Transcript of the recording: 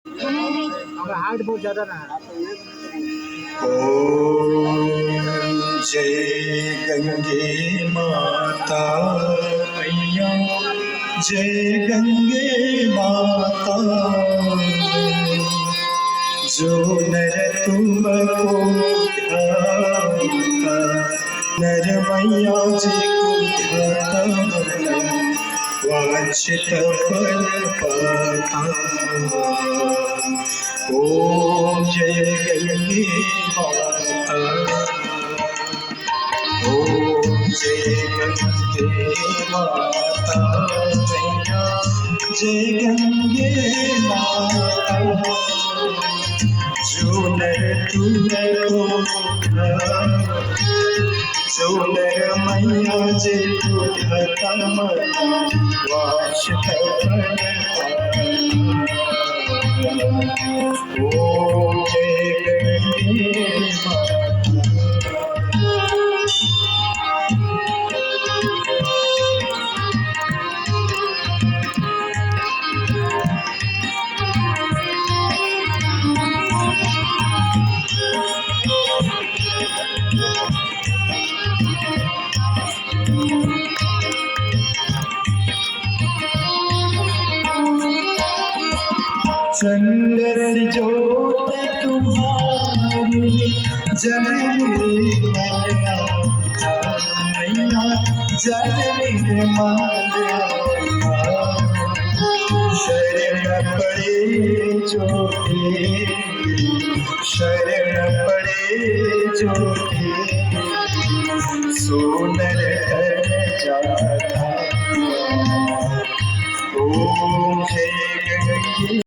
हमारा हाइट बहुत ज्यादा ना है। ओम जय गंगे माता मैया, जय गंगे माता। जो नर तुमको ध्याता, नर मैया जी को ध्याता, वांछित फल पाता। ओम जय गंगे माता, ओम जय गंगे माता मैया, जय गंगे माता। जो नर तुमको जो नर मैया जी को ध्याता, वांछित फल पाता। ओम जय गंगे माता। चंद्र ज्योत तुम्हारी जननी मैया, जननी माया। शरण पड़े जो भी, शरण पड़े जो भी, सोनर कर जाता। ओम जय गंगे